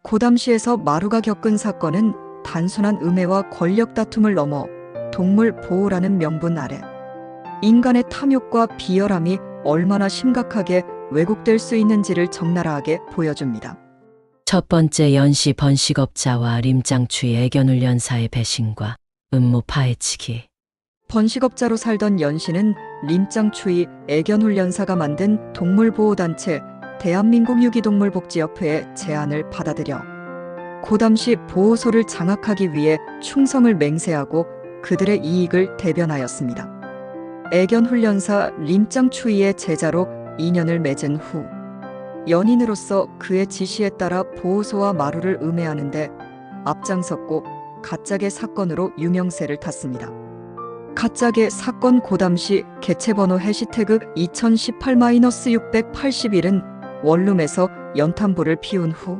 고담시에서 마루가 겪은 사건은 단순한 음해와 권력 다툼을 넘어 동물 보호라는 명분 아래 인간의 탐욕과 비열함이 얼마나 심각하게 왜곡될 수 있는지를 적나라하게 보여줍니다. 첫 번째, 연시 번식업자와 림짱추이 애견훈련사의 배신과 음모 파헤치기. 번식업자로 살던 연씨는 림짱추이 애견훈련사가 만든 동물보호단체 대한민국 유기동물복지협회의 제안을 받아들여 고담시 보호소를 장악하기 위해 충성을 맹세하고 그들의 이익을 대변하였습니다. 애견훈련사 림짱추이의 제자로 인연을 맺은 후 연인으로서 그의 지시에 따라 보호소와 마루를 음해하는데 앞장섰고 가짜개 사건으로 유명세를 탔습니다. 가짜개 사건 고담시 개체번호 해시태그 2018-681은 원룸에서 연탄불을 피운 후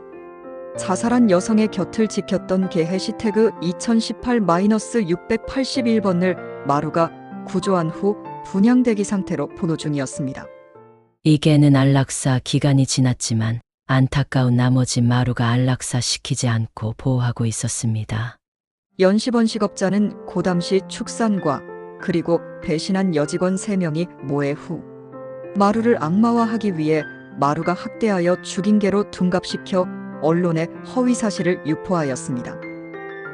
자살한 여성의 곁을 지켰던 개 해시태그 2018-681번을 마루가 구조한 후 분향대기 상태로 보도 중이었습니다. 이 개는 안락사 기간이 지났지만 안타까운 나머지 마루가 안락사 시키지 않고 보호하고 있었습니다. 연시 번식업자는 고담시 축산과 그리고 배신한 여직원 3명이 모해 후 마루를 악마화하기 위해 마루가 학대하여 죽인 개로 둔갑시켜 언론에 허위 사실을 유포하였습니다.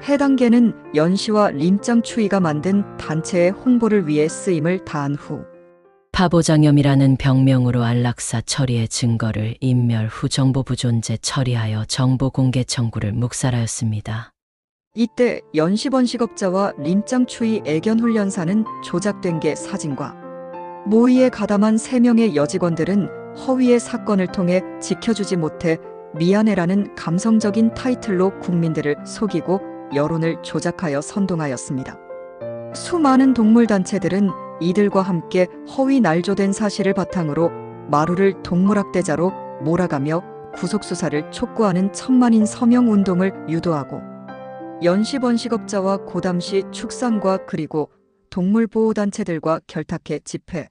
해당 개는 연시와 림짱추이가 만든 단체의 홍보를 위해 쓰임을 다한 후 파보장염이라는 병명으로 안락사 처리의 증거를 인멸 후 정보 부존재 처리하여 정보 공개 청구를 묵살하였습니다. 이때 연시 번식업자와 림짱추이 애견훈련사는 조작된 개 사진과 모의에 가담한 3명의 여직원들은 허위의 사건을 통해 지켜주지 못해 미안해라는 감성적인 타이틀로 국민들을 속이고 여론을 조작하여 선동하였습니다. 수많은 동물단체들은 이들과 함께 허위 날조된 사실을 바탕으로 마루를 동물학대자로 몰아가며 구속수사를 촉구하는 천만인 서명운동을 유도하고 연시 번식업자와 고담시 축산과 그리고 동물보호단체들과 결탁해 집회,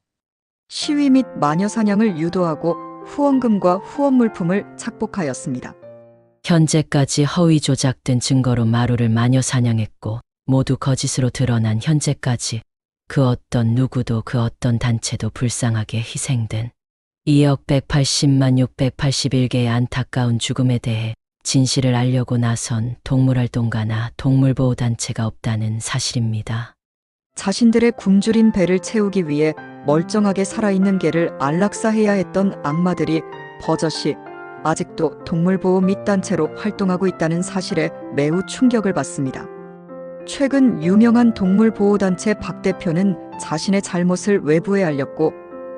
시위 및 마녀사냥을 유도하고 후원금과 후원물품을 착복하였습니다. 현재까지 허위 조작된 증거로 마루를 마녀 사냥했고 모두 거짓으로 드러난 현재까지 그 어떤 누구도 그 어떤 단체도 불쌍하게 희생된 2억 180만 681개의 안타까운 죽음에 대해 진실을 알려고 나선 동물활동가나 동물보호단체가 없다는 사실입니다. 자신들의 굶주린 배를 채우기 위해 멀쩡하게 살아있는 개를 안락사해야 했던 악마들이 버젓이 아직도 동물보호 및 단체로 활동하고 있다는 사실에 매우 충격을 받습니다. 최근 유명한 동물보호단체 박 대표는 자신의 잘못을 외부에 알렸고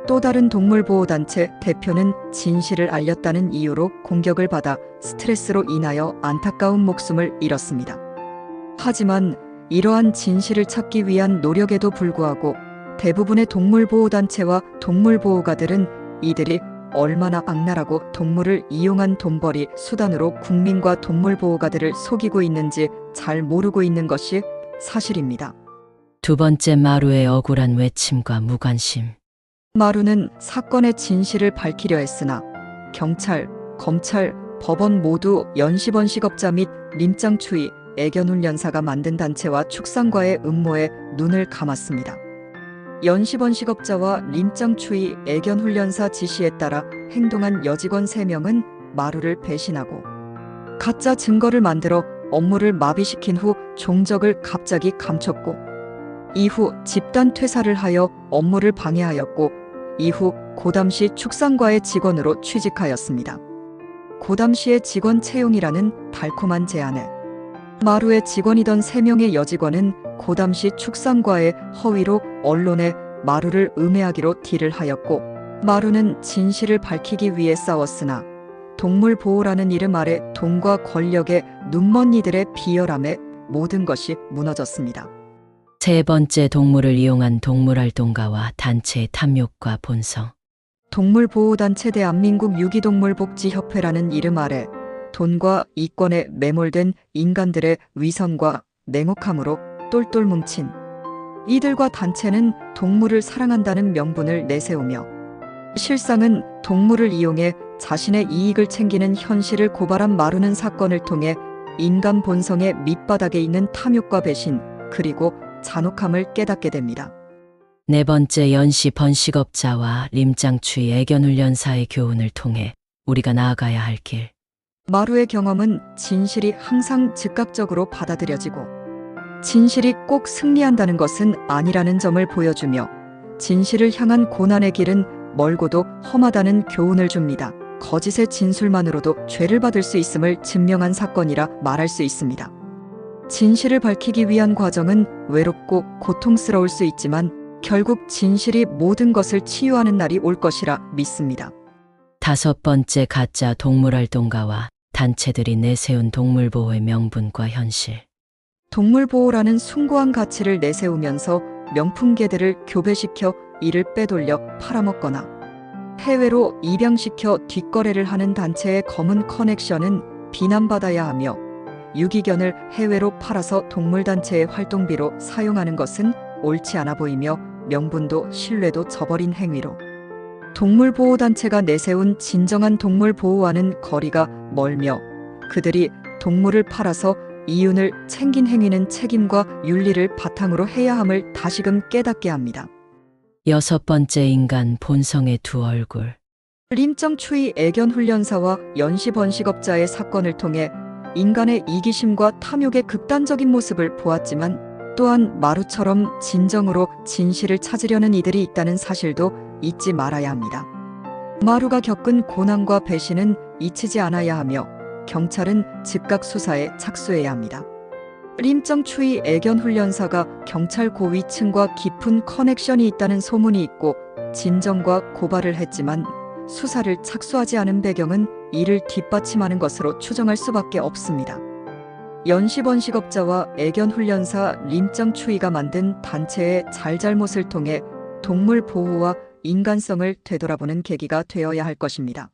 또 다른 동물보호단체 대표는 진실을 알렸다는 이유로 공격을 받아 스트레스로 인하여 안타까운 목숨을 잃었습니다. 하지만 이러한 진실을 찾기 위한 노력에도 불구하고 대부분의 동물보호단체와 동물보호가들은 이들이 얼마나 악랄하고 동물을 이용한 돈벌이 수단으로 국민과 동물보호가들을 속이고 있는지 잘 모르고 있는 것이 사실입니다. 두 번째, 마루의 억울한 외침과 무관심. 마루는 사건의 진실을 밝히려 했으나 경찰, 검찰, 법원 모두 연시 번식업자 및 림짱추이 애견훈련사가 만든 단체와 축산과의 음모에 눈을 감았습니다. 연시 번식업자와 림짱추이 애견훈련사 지시에 따라 행동한 여직원 3명은 마루를 배신하고 가짜 증거를 만들어 업무를 마비시킨 후 종적을 갑자기 감췄고 이후 집단 퇴사를 하여 업무를 방해하였고 이후 고담시 축산과의 직원으로 취직하였습니다. 고담시의 직원 채용이라는 달콤한 제안에 마루의 직원이던 3명의 여직원은 고담시 축산과의 허위로 언론에 마루를 음해하기로 딜을 하였고 마루는 진실을 밝히기 위해 싸웠으나 동물보호라는 이름 아래 돈과 권력의 눈먼 이들의 비열함에 모든 것이 무너졌습니다. 세 번째, 동물을 이용한 동물활동가와 단체의 탐욕과 본성. 동물보호단체 대한민국 유기동물복지협회라는 이름 아래 돈과 이권에 매몰된 인간들의 위선과 냉혹함으로 똘똘 뭉친 이들과 단체는 동물을 사랑한다는 명분을 내세우며 실상은 동물을 이용해 자신의 이익을 챙기는 현실을 고발한 마루는 사건을 통해 인간 본성의 밑바닥에 있는 탐욕과 배신, 그리고 잔혹함을 깨닫게 됩니다. 네 번째, 연시 번식업자와 림장추이 애견훈련사의 교훈을 통해 우리가 나아가야 할 길. 마루의 경험은 진실이 항상 즉각적으로 받아들여지고 진실이 꼭 승리한다는 것은 아니라는 점을 보여주며 진실을 향한 고난의 길은 멀고도 험하다는 교훈을 줍니다. 거짓의 진술만으로도 죄를 받을 수 있음을 증명한 사건이라 말할 수 있습니다. 진실을 밝히기 위한 과정은 외롭고 고통스러울 수 있지만 결국 진실이 모든 것을 치유하는 날이 올 것이라 믿습니다. 다섯 번째, 가짜 동물활동가와 단체들이 내세운 동물보호의 명분과 현실. 동물보호라는 숭고한 가치를 내세우면서 명품개들을 교배시켜 이를 빼돌려 팔아먹거나 해외로 입양시켜 뒷거래를 하는 단체의 검은 커넥션은 비난받아야 하며 유기견을 해외로 팔아서 동물단체의 활동비로 사용하는 것은 옳지 않아 보이며 명분도 신뢰도 저버린 행위로 동물보호단체가 내세운 진정한 동물보호와는 거리가 멀며 그들이 동물을 팔아서 이윤을 챙긴 행위는 책임과 윤리를 바탕으로 해야 함을 다시금 깨닫게 합니다. 여섯 번째, 인간 본성의 두 얼굴. 림정추이 애견훈련사와 연시번식업자의 사건을 통해 인간의 이기심과 탐욕의 극단적인 모습을 보았지만 또한 마루처럼 진정으로 진실을 찾으려는 이들이 있다는 사실도 잊지 말아야 합니다. 마루가 겪은 고난과 배신은 잊히지 않아야 하며 경찰은 즉각 수사에 착수해야 합니다. 림정추이 애견훈련사가 경찰 고위층과 깊은 커넥션이 있다는 소문이 있고 진정과 고발을 했지만 수사를 착수하지 않은 배경은 이를 뒷받침하는 것으로 추정할 수밖에 없습니다. 연시번식업자와 애견훈련사 림정추이가 만든 단체의 잘잘못을 통해 동물 보호와 인간성을 되돌아보는 계기가 되어야 할 것입니다.